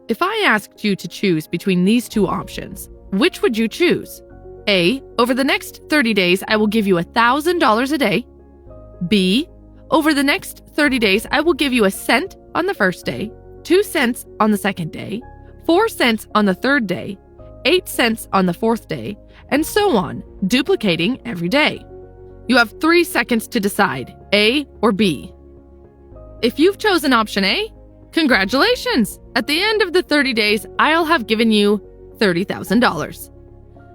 If I asked you to choose between these two options, which would you choose? A. Over the next 30 days, I will give you $1,000 a day. B. Over the next 30 days, I will give you 1 cent on the first day, 2 cents on the second day, 4 cents on the third day, 8 cents on the fourth day, and so on, duplicating every day. You have 3 seconds to decide, A or B. If you've chosen option A, congratulations! At the end of the 30 days, I'll have given you $30,000.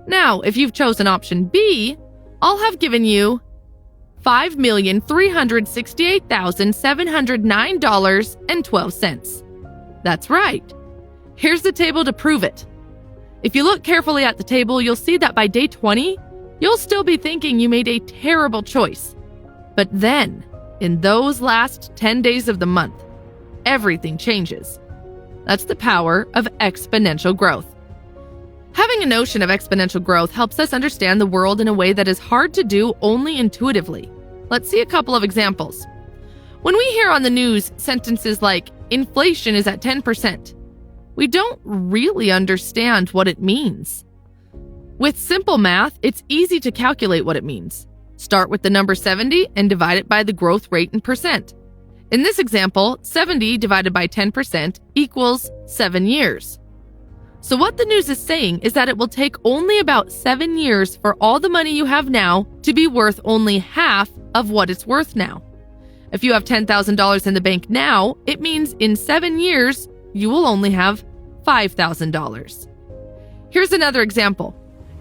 Now, if you've chosen option B, I'll have given you $5,368,709.12. That's right. Here's the table to prove it. If you look carefully at the table, you'll see that by day 20, you'll still be thinking you made a terrible choice. But then, in those last 10 days of the month, everything changes. That's the power of exponential growth. Having a notion of exponential growth helps us understand the world in a way that is hard to do only intuitively. Let's see a couple of examples. When we hear on the news sentences like, inflation is at 10%, we don't really understand what it means. With simple math, it's easy to calculate what it means. Start with the number 70 and divide it by the growth rate in percent. In this example, 70 divided by 10% equals 7 years. So what the news is saying is that it will take only about 7 years for all the money you have now to be worth only half of what it's worth now. If you have $10,000 in the bank now, it means in 7 years, you will only have $5,000. Here's another example.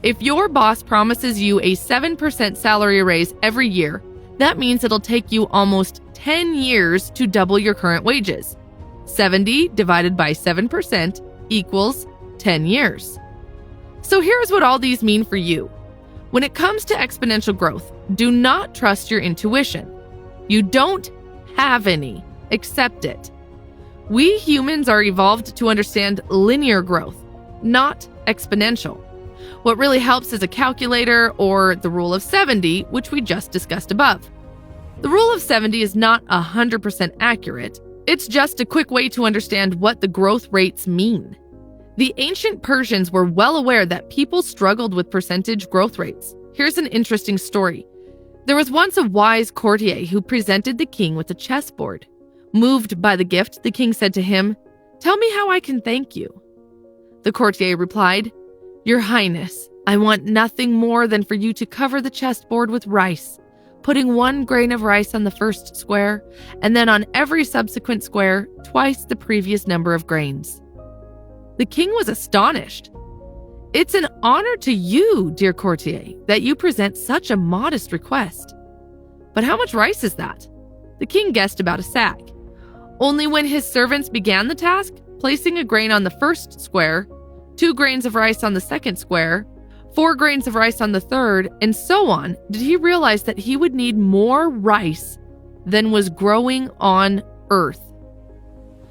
If your boss promises you a 7% salary raise every year, that means it'll take you almost 10 years to double your current wages. 70 divided by 7% equals 10 years. So here's what all these mean for you. When it comes to exponential growth, do not trust your intuition. You don't have any. Accept it. We humans are evolved to understand linear growth, not exponential. What really helps is a calculator or the rule of 70, which we just discussed above. The rule of 70 is not 100% accurate. It's just a quick way to understand what the growth rates mean. The ancient Persians were well aware that people struggled with percentage growth rates. Here's an interesting story. There was once a wise courtier who presented the king with a chessboard. Moved by the gift, the king said to him, "Tell me how I can thank you." The courtier replied, "Your Highness, I want nothing more than for you to cover the chessboard with rice, putting 1 grain of rice on the first square, and then on every subsequent square, twice the previous number of grains." The king was astonished. "It's an honor to you, dear courtier, that you present such a modest request. But how much rice is that?" The king guessed about a sack. Only when his servants began the task, placing a grain on the first square, 2 grains of rice on the second square, 4 grains of rice on the third, and so on, did he realize that he would need more rice than was growing on Earth.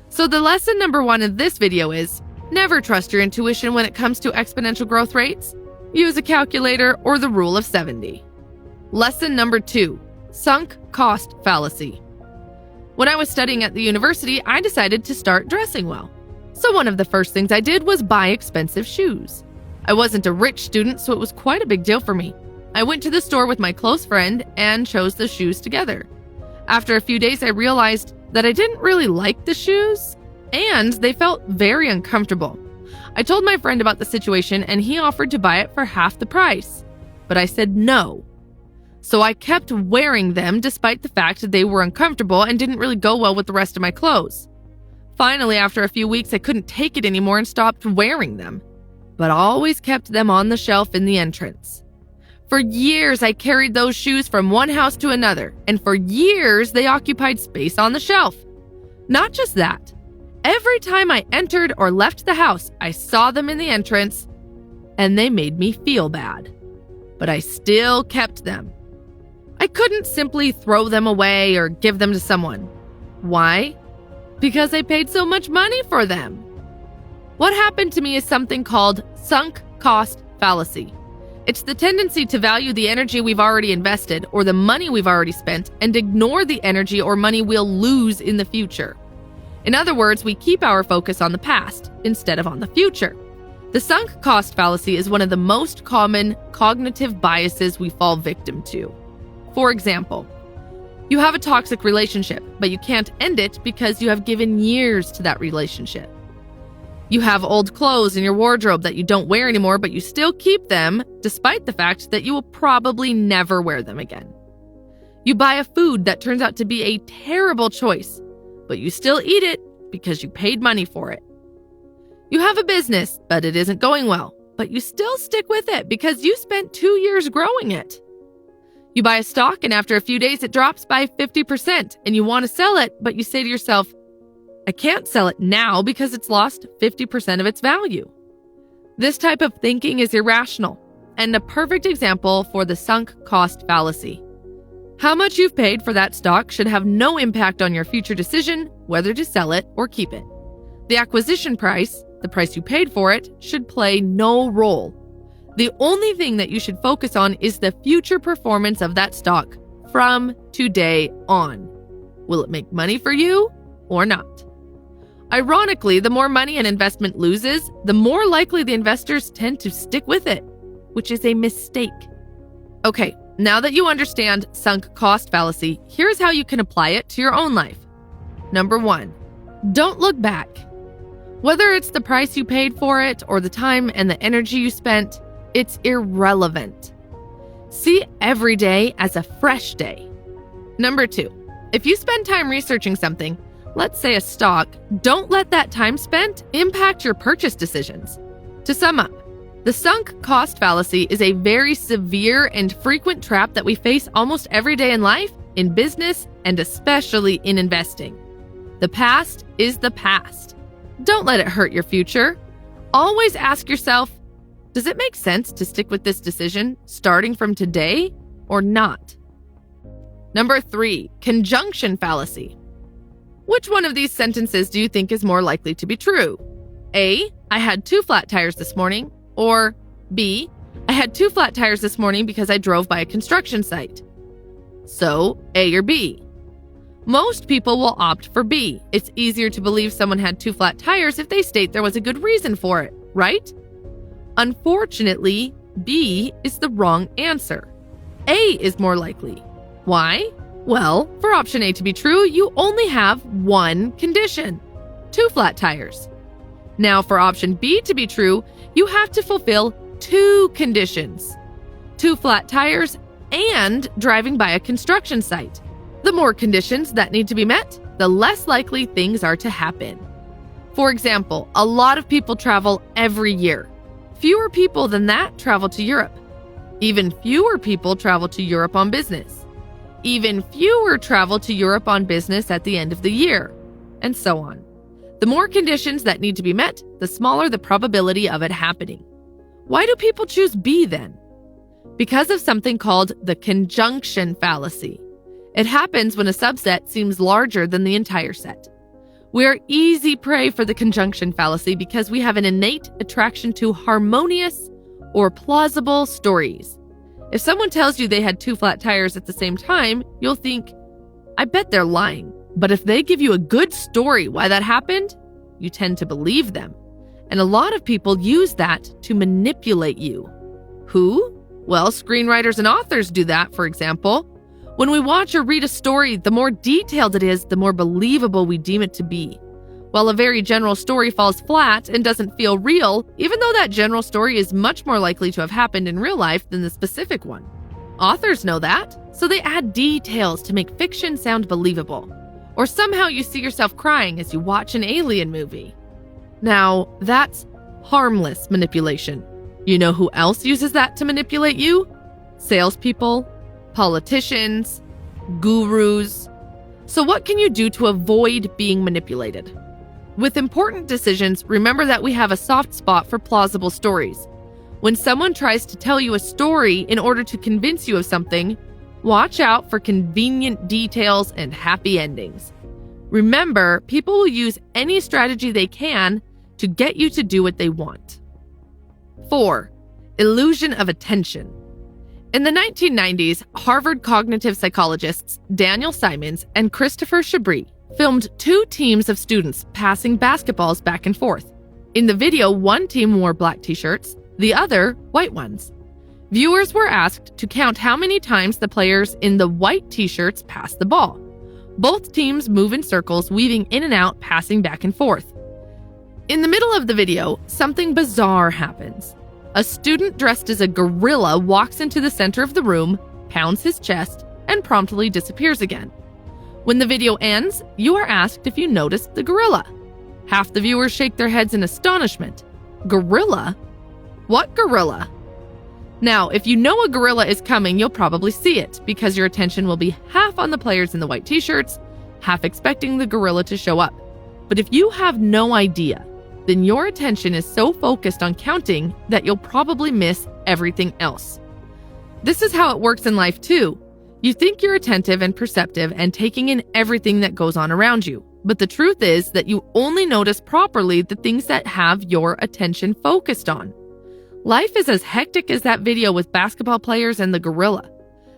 So the lesson number 1 in this video is, never trust your intuition when it comes to exponential growth rates. Use a calculator or the rule of 70. Lesson number 2, sunk cost fallacy. When I was studying at the university, I decided to start dressing well. So one of the first things I did was buy expensive shoes. I wasn't a rich student, so it was quite a big deal for me. I went to the store with my close friend and chose the shoes together. After a few days, I realized that I didn't really like the shoes, and they felt very uncomfortable. I told my friend about the situation, and he offered to buy it for half the price. But I said no. So I kept wearing them despite the fact that they were uncomfortable and didn't really go well with the rest of my clothes. Finally, after a few weeks, I couldn't take it anymore and stopped wearing them. But I always kept them on the shelf in the entrance. For years, I carried those shoes from one house to another, and for years, they occupied space on the shelf. Not just that. Every time I entered or left the house, I saw them in the entrance, and they made me feel bad. But I still kept them. I couldn't simply throw them away or give them to someone. Why? Because I paid so much money for them. What happened to me is something called sunk cost fallacy. It's the tendency to value the energy we've already invested or the money we've already spent and ignore the energy or money we'll lose in the future. In other words, we keep our focus on the past instead of on the future. The sunk cost fallacy is one of the most common cognitive biases we fall victim to. For example, you have a toxic relationship, but you can't end it because you have given years to that relationship. You have old clothes in your wardrobe that you don't wear anymore, but you still keep them despite the fact that you will probably never wear them again. You buy a food that turns out to be a terrible choice, but you still eat it because you paid money for it. You have a business, but it isn't going well, but you still stick with it because you spent 2 years growing it. You buy a stock and after a few days it drops by 50% and you want to sell it, but you say to yourself, I can't sell it now because it's lost 50% of its value. This type of thinking is irrational and a perfect example for the sunk cost fallacy. How much you've paid for that stock should have no impact on your future decision whether to sell it or keep it. The acquisition price, the price you paid for it, should play no role. The only thing that you should focus on is the future performance of that stock from today on. Will it make money for you or not? Ironically, the more money an investment loses, the more likely the investors tend to stick with it, which is a mistake. Okay, now that you understand sunk cost fallacy, here's how you can apply it to your own life. Number 1, don't look back. Whether it's the price you paid for it or the time and the energy you spent, it's irrelevant. See every day as a fresh day. Number 2, if you spend time researching something, let's say a stock, don't let that time spent impact your purchase decisions. To sum up, the sunk cost fallacy is a very severe and frequent trap that we face almost every day in life, in business, and especially in investing. The past is the past. Don't let it hurt your future. Always ask yourself, does it make sense to stick with this decision starting from today or not? Number 3, conjunction fallacy. Which one of these sentences do you think is more likely to be true? A, I had 2 flat tires this morning. Or B, I had 2 flat tires this morning because I drove by a construction site. So, A or B? Most people will opt for B. It's easier to believe someone had 2 flat tires if they state there was a good reason for it, right? Unfortunately, B is the wrong answer. A is more likely. Why? Well, for option A to be true, you only have one condition: 2 flat tires. Now, for option B to be true, you have to fulfill 2 conditions: 2 flat tires and driving by a construction site. The more conditions that need to be met, the less likely things are to happen. For example, a lot of people travel every year. Fewer people than that travel to Europe. Even fewer people travel to Europe on business. Even fewer travel to Europe on business at the end of the year, and so on. The more conditions that need to be met, the smaller the probability of it happening. Why do people choose B then? Because of something called the conjunction fallacy. It happens when a subset seems larger than the entire set. We're easy prey for the conjunction fallacy because we have an innate attraction to harmonious or plausible stories. If someone tells you they had 2 flat tires at the same time, you'll think, I bet they're lying. But if they give you a good story why that happened, you tend to believe them. And a lot of people use that to manipulate you. Who? Well, screenwriters and authors do that, for example. When we watch or read a story, the more detailed it is, the more believable we deem it to be. While a very general story falls flat and doesn't feel real, even though that general story is much more likely to have happened in real life than the specific one. Authors know that, so they add details to make fiction sound believable. Or somehow you see yourself crying as you watch an alien movie. Now, that's harmless manipulation. You know who else uses that to manipulate you? Salespeople, politicians, gurus. So what can you do to avoid being manipulated? With important decisions, remember that we have a soft spot for plausible stories. When someone tries to tell you a story in order to convince you of something, watch out for convenient details and happy endings. Remember, people will use any strategy they can to get you to do what they want. 4. Illusion of attention. In the 1990s, Harvard cognitive psychologists Daniel Simons and Christopher Chabris filmed two teams of students passing basketballs back and forth. In the video, one team wore black t-shirts, the other white ones. Viewers were asked to count how many times the players in the white t-shirts passed the ball. Both teams move in circles, weaving in and out, passing back and forth. In the middle of the video, something bizarre happens. A student dressed as a gorilla walks into the center of the room, pounds his chest, and promptly disappears again. When the video ends, you are asked if you noticed the gorilla. Half the viewers shake their heads in astonishment. Gorilla? What gorilla? Now, if you know a gorilla is coming, you'll probably see it because your attention will be half on the players in the white t-shirts, half expecting the gorilla to show up. But if you have no idea, then your attention is so focused on counting that you'll probably miss everything else. This is how it works in life too. You think you're attentive and perceptive and taking in everything that goes on around you. But the truth is that you only notice properly the things that have your attention focused on. Life is as hectic as that video with basketball players and the gorilla.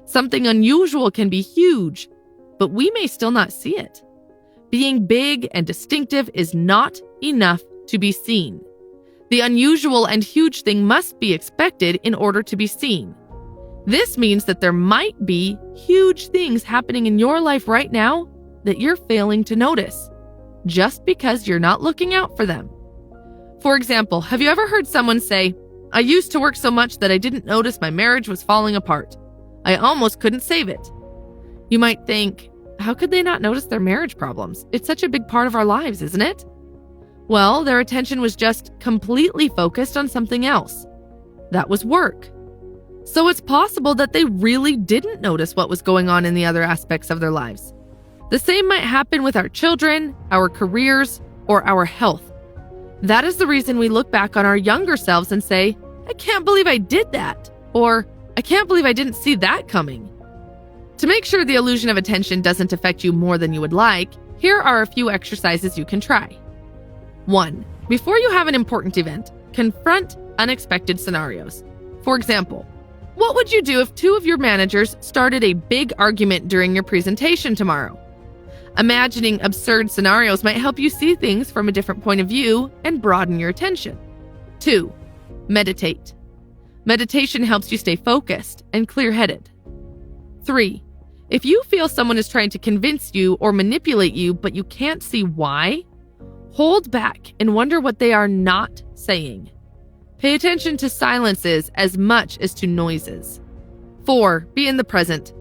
Something unusual can be huge, but we may still not see it. Being big and distinctive is not enough to be seen. The unusual and huge thing must be expected in order to be seen. This means that there might be huge things happening in your life right now that you're failing to notice, just because you're not looking out for them. For example, have you ever heard someone say, "I used to work so much that I didn't notice my marriage was falling apart. I almost couldn't save it." You might think, how could they not notice their marriage problems? It's such a big part of our lives, isn't it? Well, their attention was just completely focused on something else. That was work. So it's possible that they really didn't notice what was going on in the other aspects of their lives. The same might happen with our children, our careers, or our health. That is the reason we look back on our younger selves and say, "I can't believe I did that," or "I can't believe I didn't see that coming." To make sure the illusion of attention doesn't affect you more than you would like, here are a few exercises you can try. 1. Before you have an important event, confront unexpected scenarios. For example, what would you do if two of your managers started a big argument during your presentation tomorrow? Imagining absurd scenarios might help you see things from a different point of view and broaden your attention. 2. Meditate. Meditation helps you stay focused and clear-headed. 3. If you feel someone is trying to convince you or manipulate you, but you can't see why, hold back and wonder what they are not saying. Pay attention to silences as much as to noises. 4. Be in the present.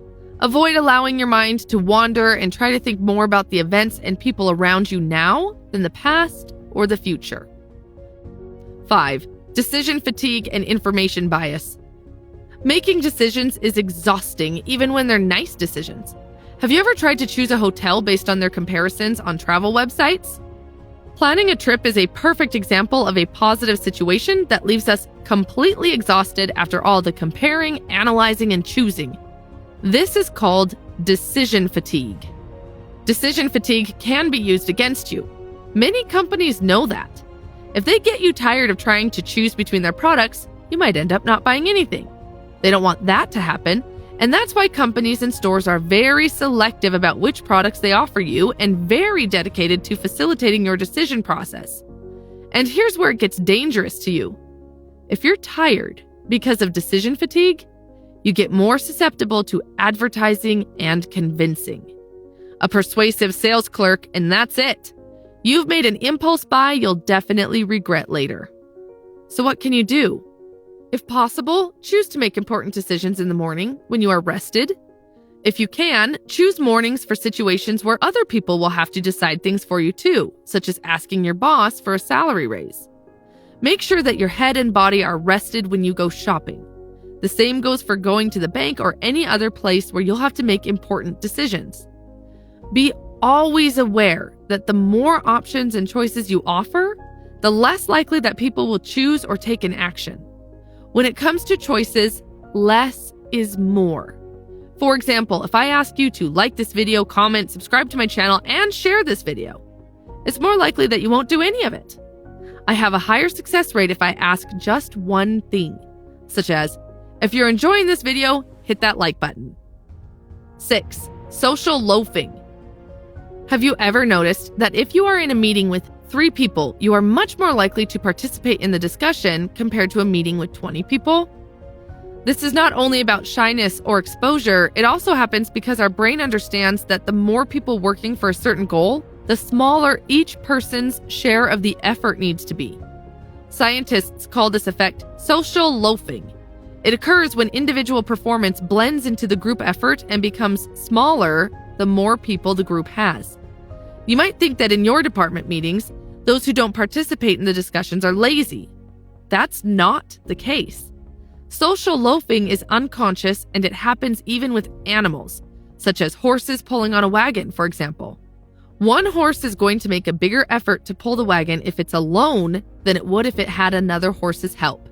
Avoid allowing your mind to wander and try to think more about the events and people around you now than the past or the future. 5. Decision fatigue and information bias. Making decisions is exhausting even when they're nice decisions. Have you ever tried to choose a hotel based on their comparisons on travel websites? Planning a trip is a perfect example of a positive situation that leaves us completely exhausted after all the comparing, analyzing, and choosing. This is called decision fatigue. Decision fatigue can be used against you. Many companies know that. If they get you tired of trying to choose between their products, you might end up not buying anything. They don't want that to happen, and that's why companies and stores are very selective about which products they offer you and very dedicated to facilitating your decision process. And here's where it gets dangerous to you. If you're tired because of decision fatigue, you get more susceptible to advertising and convincing. A persuasive sales clerk, and that's it. You've made an impulse buy you'll definitely regret later. So what can you do? If possible, choose to make important decisions in the morning when you are rested. If you can, choose mornings for situations where other people will have to decide things for you too, such as asking your boss for a salary raise. Make sure that your head and body are rested when you go shopping. The same goes for going to the bank or any other place where you'll have to make important decisions. Be always aware that the more options and choices you offer, the less likely that people will choose or take an action. When it comes to choices, less is more. For example, if I ask you to like this video, comment, subscribe to my channel, and share this video, it's more likely that you won't do any of it. I have a higher success rate if I ask just one thing, such as, if you're enjoying this video, hit that like button. 6. Social loafing. Have you ever noticed that if you are in a meeting with 3 people, you are much more likely to participate in the discussion compared to a meeting with 20 people? This is not only about shyness or exposure, it also happens because our brain understands that the more people working for a certain goal, the smaller each person's share of the effort needs to be. Scientists call this effect social loafing. It occurs when individual performance blends into the group effort and becomes smaller the more people the group has. You might think that in your department meetings, those who don't participate in the discussions are lazy. That's not the case. Social loafing is unconscious and it happens even with animals, such as horses pulling on a wagon, for example. One horse is going to make a bigger effort to pull the wagon if it's alone than it would if it had another horse's help.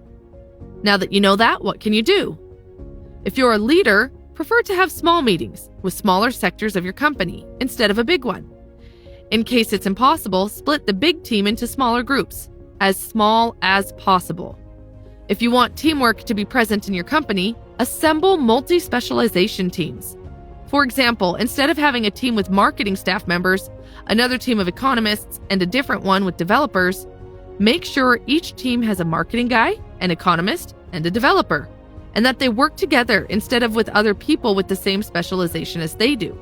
Now that you know that, what can you do? If you're a leader, prefer to have small meetings with smaller sectors of your company instead of a big one. In case it's impossible, split the big team into smaller groups, as small as possible. If you want teamwork to be present in your company, assemble multi-specialization teams. For example, instead of having a team with marketing staff members, another team of economists, and a different one with developers, make sure each team has a marketing guy, an economist, and a developer, and that they work together instead of with other people with the same specialization as they do.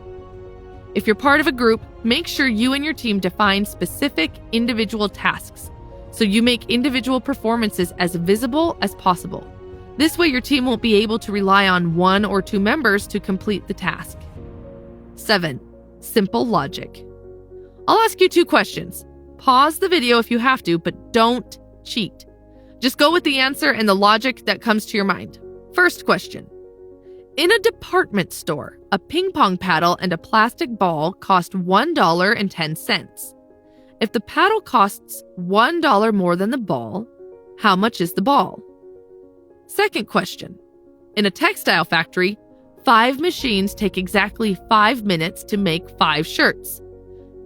If you're part of a group, make sure you and your team define specific individual tasks, so you make individual performances as visible as possible. This way your team won't be able to rely on 1 or 2 members to complete the task. 7. Simple logic. I'll ask you 2 questions. Pause the video if you have to, but don't cheat. Just go with the answer and the logic that comes to your mind. First question. In a department store, a ping pong paddle and a plastic ball cost $1.10. If the paddle costs $1 more than the ball, how much is the ball? Second question. In a textile factory, 5 machines take exactly 5 minutes to make 5 shirts.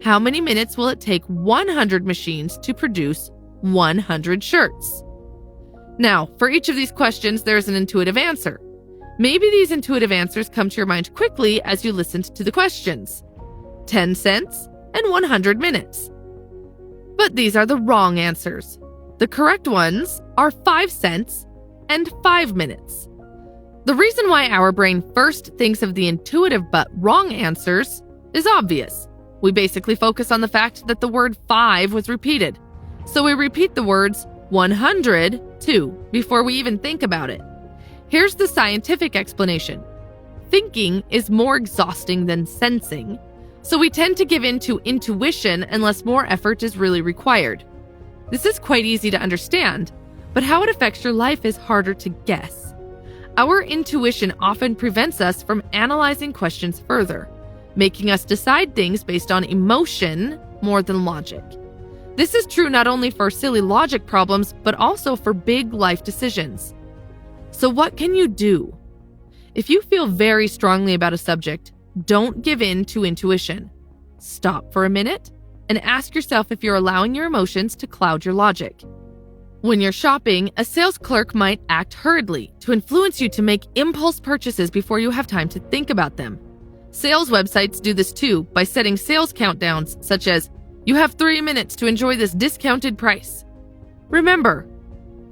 How many minutes will it take 100 machines to produce 100 shirts? Now, for each of these questions, there's an intuitive answer. Maybe these intuitive answers come to your mind quickly as you listened to the questions. 10 cents and 100 minutes. But these are the wrong answers. The correct ones are 5 cents and 5 minutes. The reason why our brain first thinks of the intuitive but wrong answers is obvious. We basically focus on the fact that the word 5 was repeated. So we repeat the words 100 too before we even think about it. Here's the scientific explanation. Thinking is more exhausting than sensing, so we tend to give in to intuition unless more effort is really required. This is quite easy to understand, but how it affects your life is harder to guess. Our intuition often prevents us from analyzing questions further, making us decide things based on emotion more than logic. This is true not only for silly logic problems, but also for big life decisions. So what can you do? If you feel very strongly about a subject, don't give in to intuition. Stop for a minute and ask yourself if you're allowing your emotions to cloud your logic. When you're shopping, a sales clerk might act hurriedly to influence you to make impulse purchases before you have time to think about them. Sales websites do this too by setting sales countdowns such as, "You have 3 minutes to enjoy this discounted price." Remember,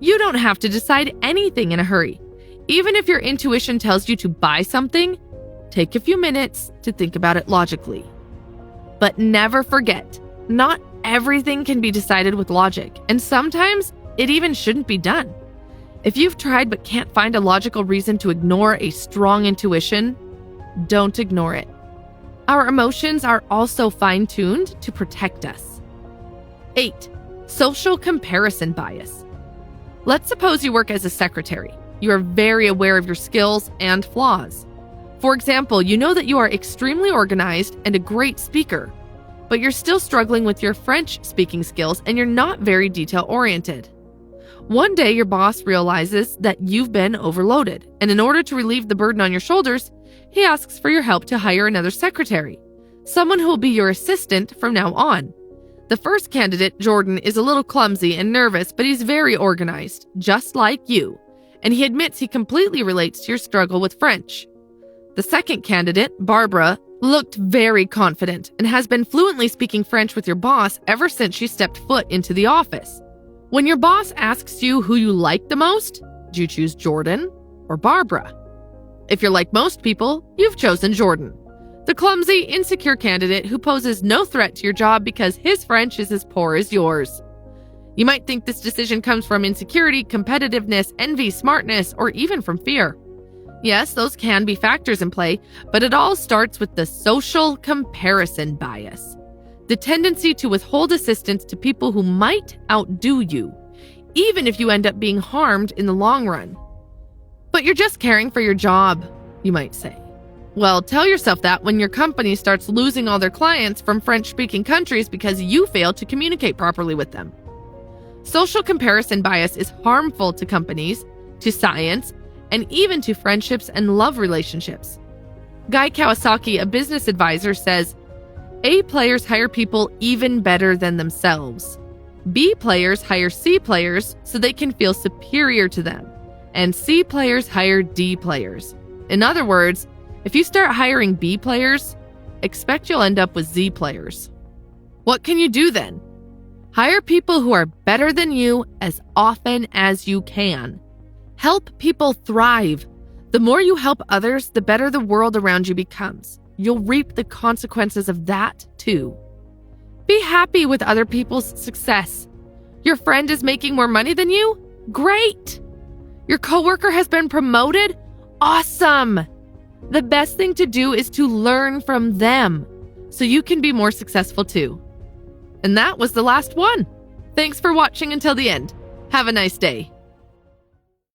you don't have to decide anything in a hurry. Even if your intuition tells you to buy something, take a few minutes to think about it logically. But never forget, not everything can be decided with logic, and sometimes it even shouldn't be done. If you've tried but can't find a logical reason to ignore a strong intuition, don't ignore it. Our emotions are also fine-tuned to protect us. 8. Social comparison bias. Let's suppose you work as a secretary. You are very aware of your skills and flaws. For example, you know that you are extremely organized and a great speaker, but you're still struggling with your French speaking skills and you're not very detail-oriented. One day, your boss realizes that you've been overloaded, and in order to relieve the burden on your shoulders, he asks for your help to hire another secretary, someone who will be your assistant from now on. The first candidate, Jordan, is a little clumsy and nervous, but he's very organized, just like you, and he admits he completely relates to your struggle with French. The second candidate, Barbara, looked very confident, and has been fluently speaking French with your boss ever since she stepped foot into the office. When your boss asks you who you like the most, do you choose Jordan or Barbara? If you're like most people, you've chosen Jordan, the clumsy, insecure candidate who poses no threat to your job because his French is as poor as yours. You might think this decision comes from insecurity, competitiveness, envy, smartness, or even from fear. Yes, those can be factors in play, but it all starts with the social comparison bias, the tendency to withhold assistance to people who might outdo you, even if you end up being harmed in the long run. But you're just caring for your job, you might say. Well, tell yourself that when your company starts losing all their clients from French-speaking countries because you failed to communicate properly with them. Social comparison bias is harmful to companies, to science, and even to friendships and love relationships. Guy Kawasaki, a business advisor, says, A players hire people even better than themselves. B players hire C players so they can feel superior to them. And C players hire D players. In other words, if you start hiring B players, expect you'll end up with Z players. What can you do then? Hire people who are better than you as often as you can. Help people thrive. The more you help others, the better the world around you becomes. You'll reap the consequences of that too. Be happy with other people's success. Your friend is making more money than you? Great! Your coworker has been promoted? Awesome! The best thing to do is to learn from them so you can be more successful too. And that was the last one. Thanks for watching until the end. Have a nice day.